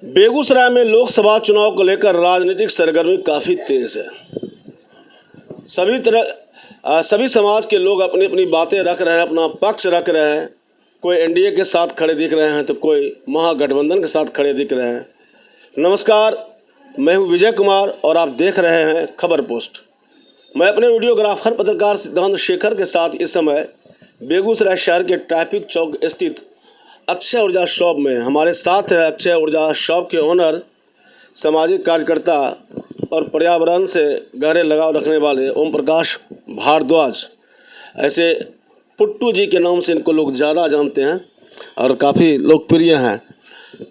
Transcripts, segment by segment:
बेगूसराय में लोकसभा चुनाव को लेकर राजनीतिक सरगर्मी काफ़ी तेज है। सभी समाज के लोग अपनी अपनी बातें रख रहे हैं, अपना पक्ष रख रहे हैं। कोई एनडीए के साथ खड़े दिख रहे हैं तो कोई महागठबंधन के साथ खड़े दिख रहे हैं। नमस्कार, मैं हूं विजय कुमार और आप देख रहे हैं खबर पोस्ट। मैं अपने वीडियोग्राफर पत्रकार सिद्धांत शेखर के साथ इस समय बेगूसराय शहर के ट्रैफिक चौक स्थित अक्षय ऊर्जा शॉप में हमारे साथ है अक्षय ऊर्जा शॉप के ओनर, सामाजिक कार्यकर्ता और पर्यावरण से गहरे लगाव रखने वाले ओम प्रकाश भारद्वाज। ऐसे पुट्टू जी के नाम से इनको लोग ज़्यादा जानते हैं और काफ़ी लोकप्रिय हैं।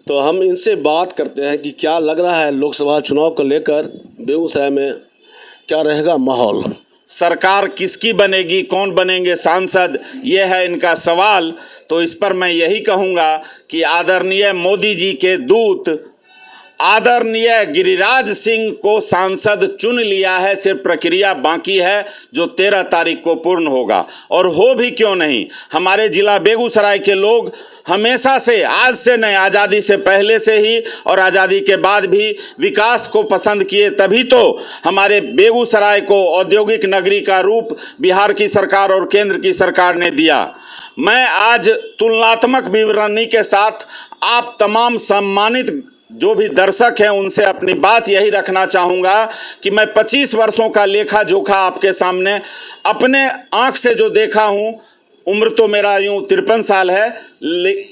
तो हम इनसे बात करते हैं कि क्या लग रहा है लोकसभा चुनाव को लेकर बेगूसराय में क्या रहेगा माहौल। सरकार किसकी बनेगी, कौन बनेंगे सांसद, ये है इनका सवाल। तो इस पर मैं यही कहूँगा कि आदरणीय मोदी जी के दूत आदरणीय गिरिराज सिंह को सांसद चुन लिया है। सिर्फ प्रक्रिया बाकी है जो 13 तारीख को पूर्ण होगा। और हो भी क्यों नहीं, हमारे जिला बेगूसराय के लोग हमेशा से, आज से नहीं, आज़ादी से पहले से ही और आज़ादी के बाद भी विकास को पसंद किए। तभी तो हमारे बेगूसराय को औद्योगिक नगरी का रूप बिहार की सरकार और केंद्र की सरकार ने दिया। मैं आज तुलनात्मक विवरणी के साथ आप तमाम सम्मानित जो भी दर्शक हैं उनसे अपनी बात यही रखना चाहूँगा कि मैं 25 वर्षों का लेखा जोखा आपके सामने अपने आँख से जो देखा हूँ, उम्र तो मेरा यूँ 53 साल है,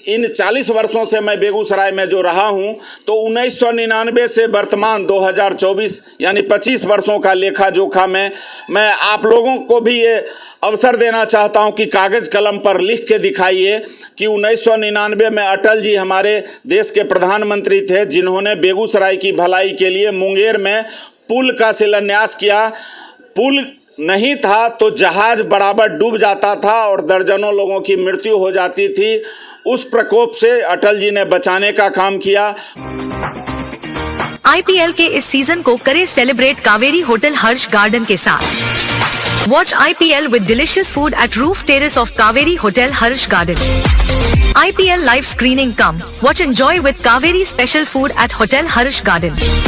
इन 40 वर्षों से मैं बेगूसराय में जो रहा हूँ, तो 1999 से वर्तमान 2024 यानी 25 वर्षों का लेखा जोखा में मैं आप लोगों को भी ये अवसर देना चाहता हूँ कि कागज़ कलम पर लिख के दिखाइए कि 1999 में अटल जी हमारे देश के प्रधानमंत्री थे, जिन्होंने बेगूसराय की भलाई के लिए मुंगेर में पुल का शिलान्यास किया। पुल नहीं था तो जहाज बराबर डूब जाता था और दर्जनों लोगों की मृत्यु हो जाती थी। उस प्रकोप से अटल जी ने बचाने का काम किया। आईपीएल के इस सीजन को करे सेलिब्रेट कावेरी होटल हर्ष गार्डन के साथ। Watch IPL with delicious food at roof terrace of Kaveri hotel Harsh garden. IPL live screening come watch enjoy with Kaveri special food at hotel Harsh garden.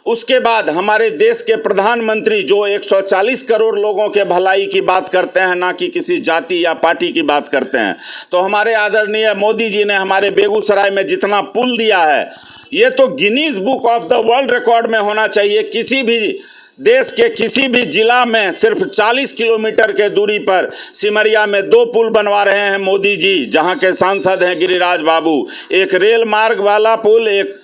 उसके बाद हमारे देश के प्रधानमंत्री जो 140 करोड़ लोगों के भलाई की बात करते हैं, ना कि किसी जाति या पार्टी की बात करते हैं, तो हमारे आदरणीय मोदी जी ने हमारे बेगूसराय में जितना पुल दिया है, ये तो Guinness book of the world record में होना चाहिए। किसी भी देश के किसी भी जिला में सिर्फ 40 किलोमीटर के दूरी पर सिमरिया में 2 पुल बनवा रहे हैं मोदी जी, जहां के सांसद हैं गिरिराज बाबू। एक रेल मार्ग वाला पुल, एक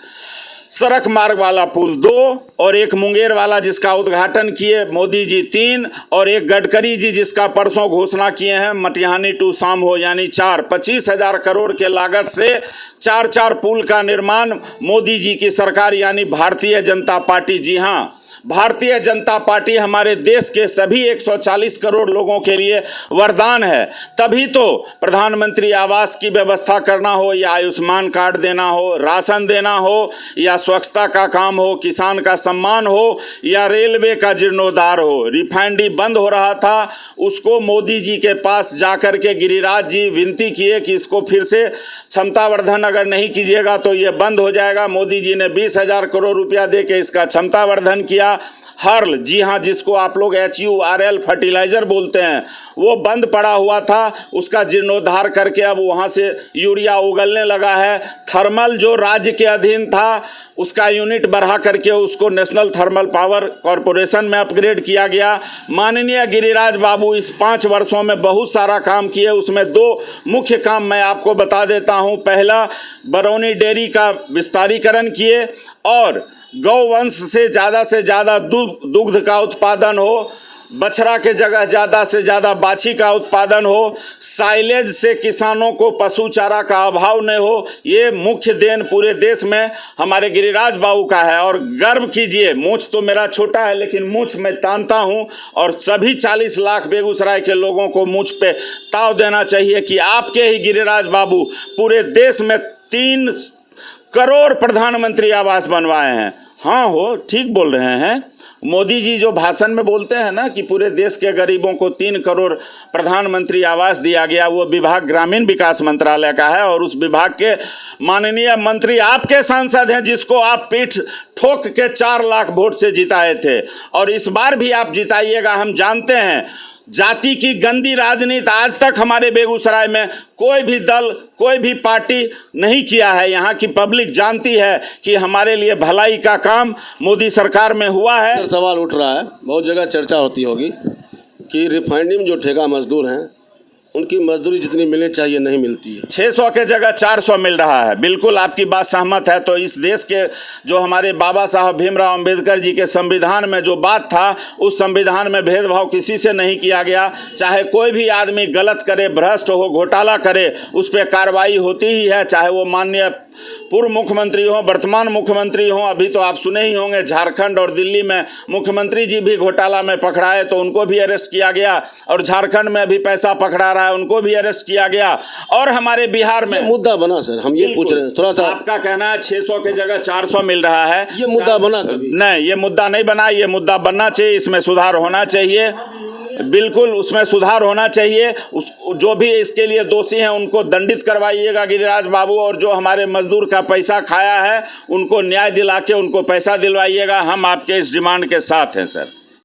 सड़क मार्ग वाला पुल 2, और एक मुंगेर वाला जिसका उद्घाटन किए मोदी जी 3, और एक गडकरी जी जिसका परसों घोषणा किए हैं मटिहानी टू शामहो यानी 4। 25,000 करोड़ के लागत से 4 पुल का निर्माण मोदी जी की सरकार यानी भारतीय जनता पार्टी, जी हाँ, भारतीय जनता पार्टी हमारे देश के सभी 140 करोड़ लोगों के लिए वरदान है। तभी तो प्रधानमंत्री आवास की व्यवस्था करना हो, या आयुष्मान कार्ड देना हो, राशन देना हो, या स्वच्छता का काम हो, किसान का सम्मान हो, या रेलवे का जीर्णोद्धार हो। रिफाइनरी बंद हो रहा था, उसको मोदी जी के पास जाकर के गिरिराज जी विनती किए कि इसको फिर से क्षमतावर्धन अगर नहीं कीजिएगा तो ये बंद हो जाएगा। मोदी जी ने 20,000 करोड़ रुपया दे के इसका क्षमतावर्धन किया। हर्ल, जी हाँ, जिसको आप लोग HURL फर्टिलाइजर बोलते हैं, वो बंद पड़ा हुआ था, उसका जीर्णोद्धार करके अब वहाँ से यूरिया उगलने लगा है। थर्मल जो राज्य के अधीन था, उसका यूनिट बढ़ा करके उसको नेशनल थर्मल पावर कॉरपोरेशन में अपग्रेड किया गया। माननीय गिरिराज बाबू इस 5 वर्षों में बहुत सारा काम किए। उसमें 2 मुख्य काम मैं आपको बता देता हूँ। पहला, बरौनी डेयरी का विस्तारीकरण किए और गौवंश से ज़्यादा दुग्ध का उत्पादन हो, बछड़ा के जगह ज़्यादा से ज़्यादा बाछी का उत्पादन हो, साइलेज से किसानों को पशु चारा का अभाव न हो। ये मुख्य देन पूरे देश में हमारे गिरिराज बाबू का है। और गर्व कीजिए, मूंछ तो मेरा छोटा है लेकिन मूंछ मैं तानता हूँ, और सभी 40 लाख बेगूसराय के लोगों को मूंछ पे ताव देना चाहिए कि आपके ही गिरिराज बाबू पूरे देश में 3 करोड़ प्रधानमंत्री आवास बनवाए हैं। हाँ हो, ठीक बोल रहे हैं। मोदी जी जो भाषण में बोलते हैं ना कि पूरे देश के गरीबों को 3 करोड़ प्रधानमंत्री आवास दिया गया, वो विभाग ग्रामीण विकास मंत्रालय का है और उस विभाग के माननीय मंत्री आपके सांसद हैं, जिसको आप पीठ ठोक के 4 लाख वोट से जिताए थे और इस बार भी आप जिताइएगा। हम जानते हैं जाति की गंदी राजनीति आज तक हमारे बेगूसराय में कोई भी दल, कोई भी पार्टी नहीं किया है। यहाँ की पब्लिक जानती है कि हमारे लिए भलाई का काम मोदी सरकार में हुआ है। सर, सवाल उठ रहा है, बहुत जगह चर्चा होती होगी कि रिफाइनरी में जो ठेका मजदूर हैं उनकी मजदूरी जितनी मिलनी चाहिए नहीं मिलती है। 600 के जगह 400 मिल रहा है। बिल्कुल आपकी बात सहमत है। तो इस देश के जो हमारे बाबा साहब भीमराव अंबेडकर जी के संविधान में जो बात था, उस संविधान में भेदभाव किसी से नहीं किया गया। चाहे कोई भी आदमी गलत करे, भ्रष्ट हो, घोटाला करे, उस पर कार्रवाई होती ही है। चाहे वो माननीय पूर्व मुख्यमंत्री हो, वर्तमान मुख्यमंत्री हो। अभी तो आप सुने ही होंगे झारखंड और दिल्ली में मुख्यमंत्री जी भी घोटाला में पकड़ाए तो उनको भी अरेस्ट किया गया, और झारखंड में अभी पैसा पकड़ा रहा है, उनको भी अरेस्ट किया गया। और हमारे बिहार में मुद्दा बना सर, हम ये पूछ रहे हैं थोड़ा सा, आपका कहना है 600 के जगह 400 मिल रहा है, ये मुद्दा बना कभी? नहीं, ये मुद्दा नहीं बना। ये मुद्दा बनना चाहिए, इसमें सुधार होना चाहिए। बिल्कुल उसमें सुधार होना चाहिए। जो भी इसके लिए दोषी हैं उनको दंडित करवाइएगा गिरिराज बाबू, और जो हमारे मजदूर का पैसा खाया है उनको न्याय दिला के उनको पैसा दिलवाइएगा। हम आपके इस डिमांड के साथ हैं सर।